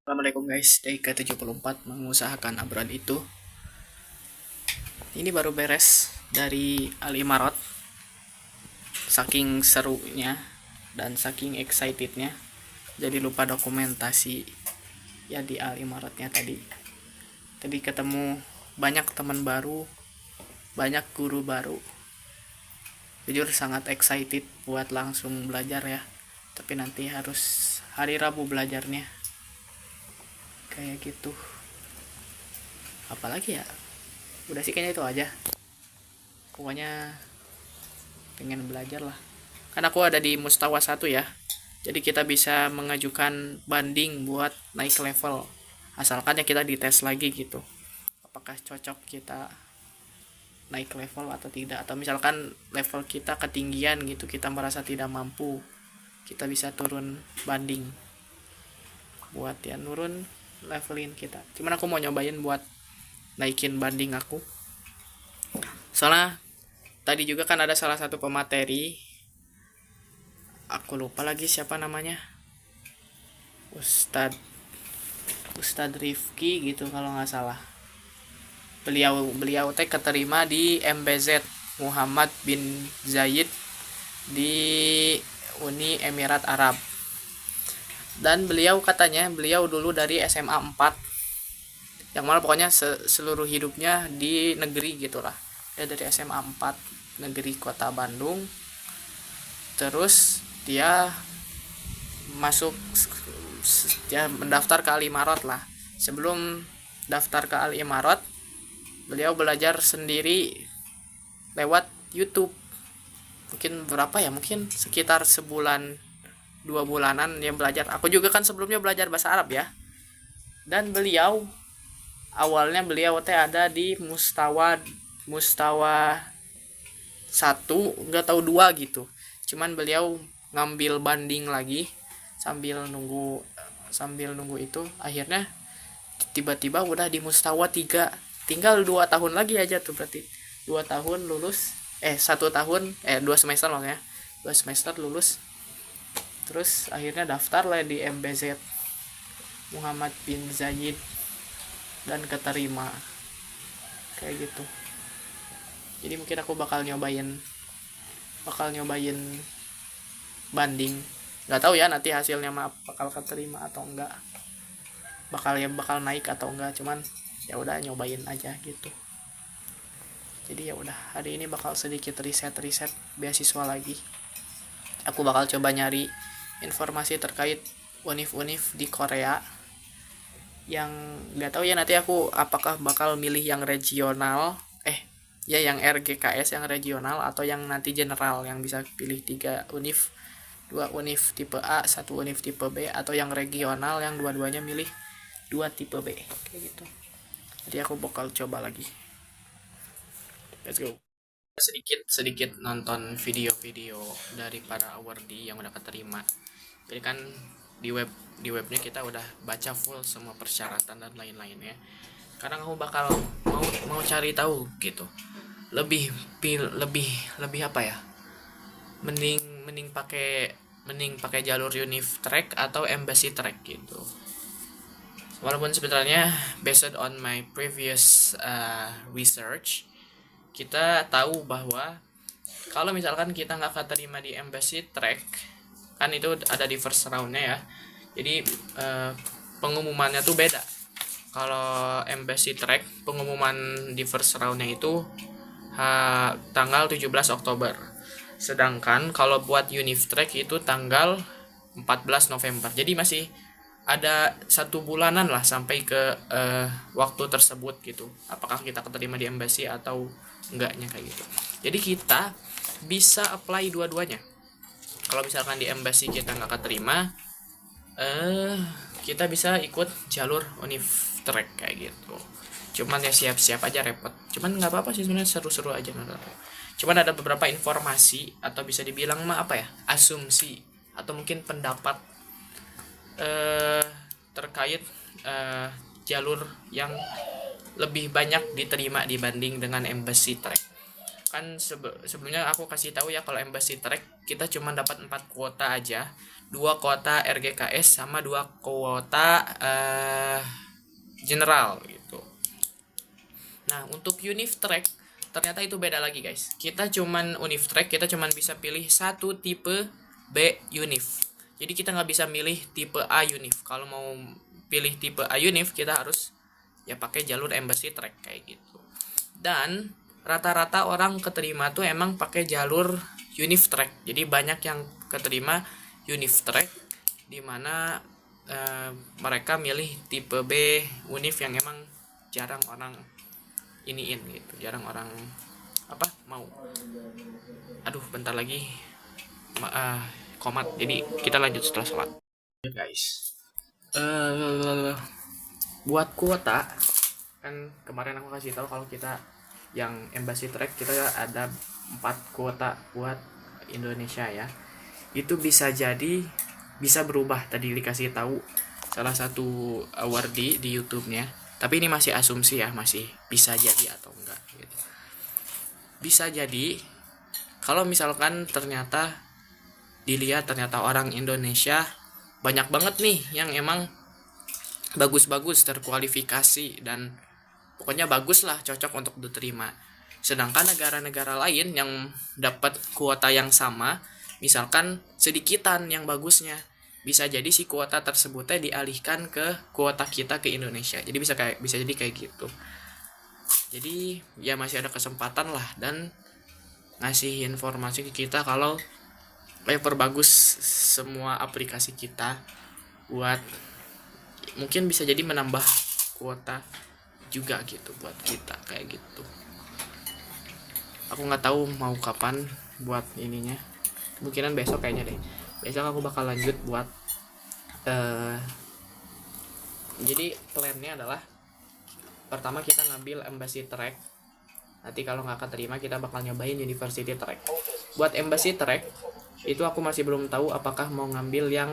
Assalamualaikum guys, day ke-74 mengusahakan abroad itu. Ini baru beres dari Al Imarat. Saking serunya dan saking excitednya, jadi lupa dokumentasi ya di Al Imaratnya tadi. Tadi ketemu banyak teman baru, banyak guru baru. Jujur sangat excited buat langsung belajar ya. Tapi nanti harus hari Rabu belajarnya. Kayak gitu. Apalagi ya? Udah sih kayaknya itu aja. Pokoknya pengen belajar lah, kan aku ada di Mustawa 1 ya, jadi kita bisa mengajukan banding buat naik level, asalkan ya kita dites lagi gitu, apakah cocok kita naik level atau tidak, atau misalkan level kita ketinggian gitu, kita merasa tidak mampu, kita bisa turun banding buat ya nurun levelin kita. Cuman aku mau nyobain buat naikin banding aku, soalnya tadi juga kan ada salah satu pemateri, aku lupa lagi siapa namanya, Ustadz Ustadz Rifki gitu kalau nggak salah. Beliau teh keterima di MBZ Muhammad bin Zayed di Uni Emirat Arab. Dan beliau katanya beliau dulu dari SMA 4, yang mana pokoknya seluruh hidupnya di negeri gitulah. Dia dari SMA 4 negeri Kota Bandung. Terus dia masuk, dia mendaftar ke Al Imarat lah. Sebelum daftar ke Al Imarat, beliau belajar sendiri lewat YouTube. Mungkin berapa ya? Mungkin sekitar sebulan 2 bulanan dia belajar. Aku juga kan sebelumnya belajar bahasa Arab ya. Dan awalnya beliau teh ada di Mustawa Mustawa 1, nggak tahu 2 gitu. Cuman beliau ngambil banding lagi sambil nunggu itu, akhirnya tiba-tiba udah di Mustawa 3. Tinggal 2 tahun lagi aja tuh, berarti 2 tahun lulus, 1 tahun, 2 semester maksudnya, 2 semester lulus. Terus akhirnya daftar lah di MBZ Muhammad bin Zayed dan keterima kayak gitu. Jadi mungkin aku bakal nyobain banding, nggak tahu ya nanti hasilnya bakal keterima atau enggak, bakal naik atau enggak, cuman ya udah nyobain aja gitu. Jadi ya udah, hari ini bakal sedikit riset beasiswa lagi. Aku bakal coba nyari informasi terkait univ-univ di Korea yang nggak tahu ya, nanti aku apakah bakal milih yang regional, ya yang RGKS yang regional, atau yang nanti general yang bisa pilih 3 univ, 2 univ tipe A, 1 univ tipe B, atau yang regional yang dua-duanya milih 2 tipe B kayak gitu. Jadi aku bakal coba lagi. Let's go. Sedikit sedikit nonton video-video dari para awardee yang udah keterima. Jadi kan di webnya kita udah baca full semua persyaratan dan lain-lainnya. Karena aku bakal mau cari tahu gitu. Lebih lebih lebih apa ya? Mending mending pakai jalur univ track atau embassy track gitu. Walaupun sebenarnya based on my previous research, kita tahu bahwa kalau misalkan kita nggak keterima di embassy track, kan itu ada di first roundnya ya, jadi pengumumannya tuh beda. Kalau embassy track pengumuman di first roundnya itu tanggal 17 Oktober, sedangkan kalau buat univ track itu tanggal 14 November. Jadi masih ada 1 bulanan lah sampai ke waktu tersebut gitu, apakah kita keterima di embassy atau enggaknya kayak gitu. Jadi kita bisa apply dua-duanya. Kalau misalkan di embassy kita nggak keterima, kita bisa ikut jalur univ track kayak gitu. Cuman ya siap-siap aja repot, cuman nggak apa-apa sih sebenarnya, seru-seru aja menurut aku. Cuman ada beberapa informasi atau bisa dibilang mah apa ya, asumsi atau mungkin pendapat terkait jalur yang lebih banyak diterima dibanding dengan embassy track. Kan sebelumnya aku kasih tahu ya, kalau embassy track kita cuma dapat 4 kuota aja, 2 kuota RGKS sama 2 kuota general gitu. Nah, untuk Univ-Track ternyata itu beda lagi, guys. Kita cuman Univ-Track, kita cuman bisa pilih satu tipe B Univ. Jadi kita nggak bisa milih tipe A Univ. Kalau mau pilih tipe A Univ, kita harus ya pakai jalur Embassy Track kayak gitu. Dan rata-rata orang keterima tuh emang pakai jalur Univ Track. Jadi banyak yang keterima Univ Track, dimana mereka milih tipe B Univ yang emang jarang orang iniin gitu, jarang orang mau. Aduh, bentar lagi komat. Jadi kita lanjut setelah sholat. Guys, buat kuota kan kemarin aku kasih tahu kalau kita yang Embassy Track kita ada 4 kuota buat Indonesia ya. Itu bisa berubah, tadi dikasih tahu salah satu awardee di YouTube-nya. Tapi ini masih asumsi ya, masih bisa jadi atau enggak gitu. Bisa jadi kalau misalkan ternyata orang Indonesia banyak banget nih yang emang bagus-bagus terkualifikasi dan pokoknya bagus lah, cocok untuk diterima. Sedangkan negara-negara lain yang dapat kuota yang sama, misalkan sedikitan yang bagusnya, bisa jadi si kuota tersebutnya dialihkan ke kuota kita ke Indonesia. Jadi bisa jadi kayak gitu. Jadi ya masih ada kesempatan lah, dan ngasih informasi ke kita kalau perbagus semua aplikasi kita buat mungkin bisa jadi menambah kuota juga gitu buat kita kayak gitu. Aku nggak tahu mau kapan buat ininya, kemungkinan besok kayaknya deh. Besok aku bakal lanjut buat jadi plannya adalah pertama kita ngambil Embassy Track. Nanti kalau nggak keterima kita bakal nyobain University Track. Buat Embassy Track itu aku masih belum tahu apakah mau ngambil yang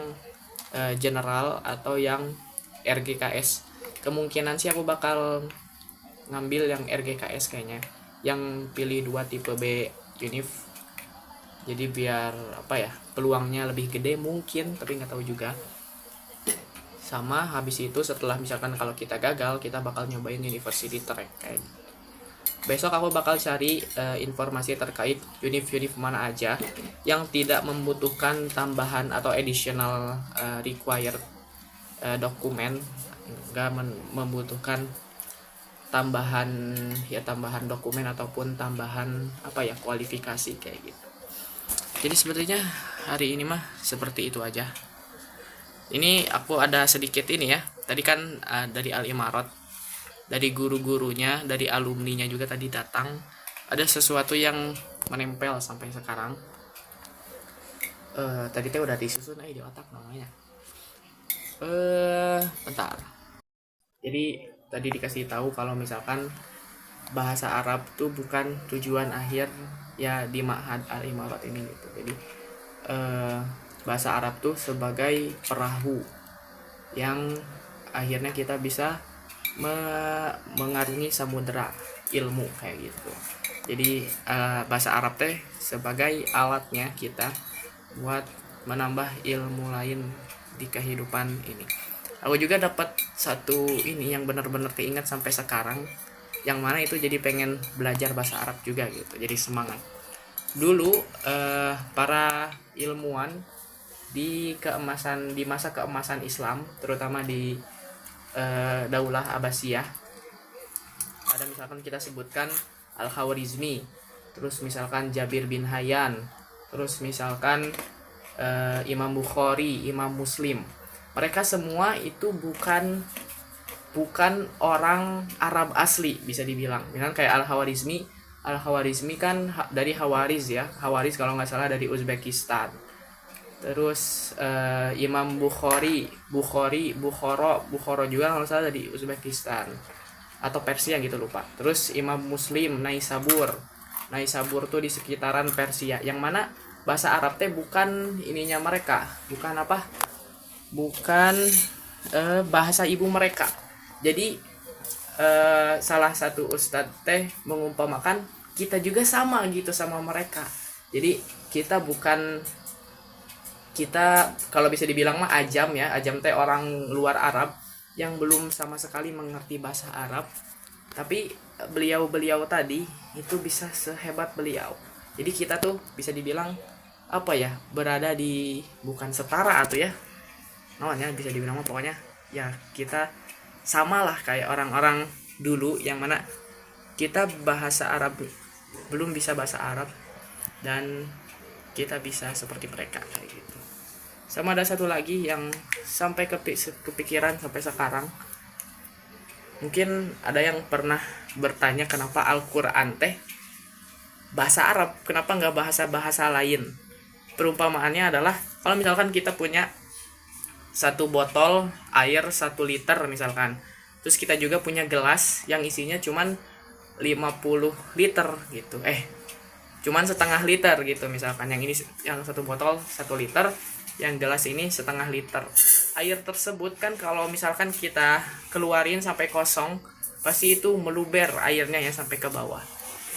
general atau yang RGKS. Kemungkinan sih aku bakal ngambil yang RGKS kayaknya, yang pilih 2 tipe B Univ. Jadi biar peluangnya lebih gede mungkin, tapi nggak tahu juga. Sama habis itu setelah misalkan kalau kita gagal, kita bakal nyobain University Track kayak. Besok aku bakal cari informasi terkait univ mana aja yang tidak membutuhkan tambahan atau additional required dokumen, nggak membutuhkan tambahan dokumen ataupun tambahan kualifikasi kayak gitu. Jadi sepertinya hari ini mah seperti itu aja. Ini aku ada sedikit ini ya. Tadi kan dari Al Imarat, dari guru-gurunya, dari alumninya juga tadi datang. Ada sesuatu yang menempel sampai sekarang. Tadi udah disusun di otak namanya. Bentar. Jadi tadi dikasih tahu kalau misalkan bahasa Arab tuh bukan tujuan akhir ya di Ma'had Al Imarat ini gitu. Jadi bahasa Arab tuh sebagai perahu yang akhirnya kita bisa mengarungi samudera ilmu kayak gitu. Jadi bahasa Arab teh sebagai alatnya kita buat menambah ilmu lain di kehidupan ini. Aku juga dapat satu ini yang benar-benar keinget sampai sekarang, yang mana itu jadi pengen belajar bahasa Arab juga gitu, jadi semangat. Dulu para ilmuwan di masa keemasan Islam, terutama di Daulah Abbasiyah, ada misalkan kita sebutkan Al-Khawarizmi, terus misalkan Jabir bin Hayyan, terus misalkan Imam Bukhari, Imam Muslim. Mereka semua itu bukan orang Arab asli bisa dibilang. Misalkan kayak Al-Khawarizmi kan dari Hawariz ya. Hawariz kalau nggak salah dari Uzbekistan. Terus Imam Bukhara juga kalau nggak salah dari Uzbekistan atau Persia gitu, lupa. Terus Imam Muslim Naisabur tuh di sekitaran Persia, yang mana bahasa Arab teh bukan ininya mereka, bukan bahasa ibu mereka. Jadi salah satu ustadz teh mengumpamakan kita juga sama gitu sama mereka. Jadi kita kita kalau bisa dibilang mah ajam ya, ajam teh orang luar Arab yang belum sama sekali mengerti bahasa Arab, tapi beliau-beliau tadi itu bisa sehebat beliau. Jadi kita tuh bisa dibilang apa ya, berada di bukan setara atau ya namanya bisa dibilang pokoknya ya kita samalah kayak orang-orang dulu yang mana kita bahasa Arab belum bisa bahasa Arab dan kita bisa seperti mereka kayak gitu. Sama ada satu lagi yang sampai kepikiran sampai sekarang. Mungkin ada yang pernah bertanya kenapa Al-Quran teh bahasa Arab, kenapa nggak bahasa-bahasa lain. Perumpamaannya adalah kalau misalkan kita punya satu botol air 1 liter misalkan, terus kita juga punya gelas yang isinya cuman 50 liter gitu, cuman setengah liter gitu misalkan, yang ini yang satu botol 1 liter, yang gelas ini setengah liter. Air tersebut kan kalau misalkan kita keluarin sampai kosong, pasti itu meluber airnya ya sampai ke bawah.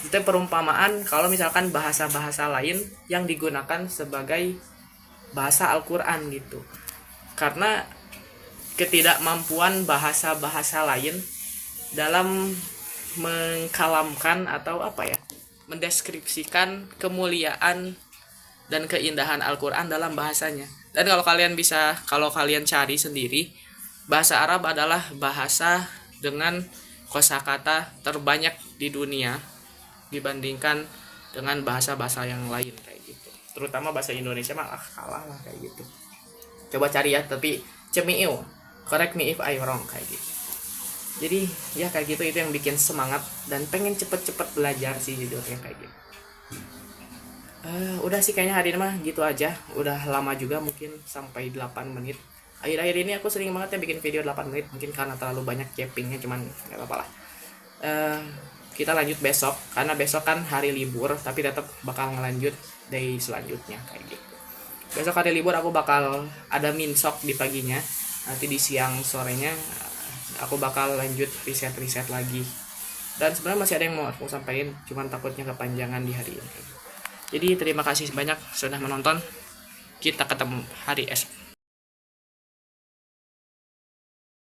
Itu perumpamaan kalau misalkan bahasa-bahasa lain yang digunakan sebagai bahasa Al-Quran gitu. Karena ketidakmampuan bahasa-bahasa lain dalam mengkalamkan atau apa ya, mendeskripsikan kemuliaan dan keindahan Al-Quran dalam bahasanya. Dan kalau kalian cari sendiri, bahasa Arab adalah bahasa dengan kosakata terbanyak di dunia dibandingkan dengan bahasa-bahasa yang lain kayak gitu. Terutama bahasa Indonesia mah kalah lah kayak gitu. Coba cari ya, tapi cemiu, correct me if I wrong kayak gitu. Jadi ya kayak gitu, itu yang bikin semangat dan pengen cepet-cepet belajar sih judulnya kayak gitu. Udah sih kayaknya hari ini mah gitu aja. Udah lama juga, mungkin sampai 8 menit. Akhir-akhir ini aku sering banget ya bikin video 8 menit, mungkin karena terlalu banyak cappingnya, cuman gak apa-apa lah. Kita lanjut besok, karena besok kan hari libur, tapi tetap bakal ngelanjut day selanjutnya kayak gitu. Besok hari libur aku bakal ada minsok di paginya, nanti di siang sorenya aku bakal lanjut riset lagi. Dan sebenarnya masih ada yang mau aku sampaikan, cuman takutnya kepanjangan di hari ini. Jadi terima kasih banyak sudah menonton. Kita ketemu hari esok.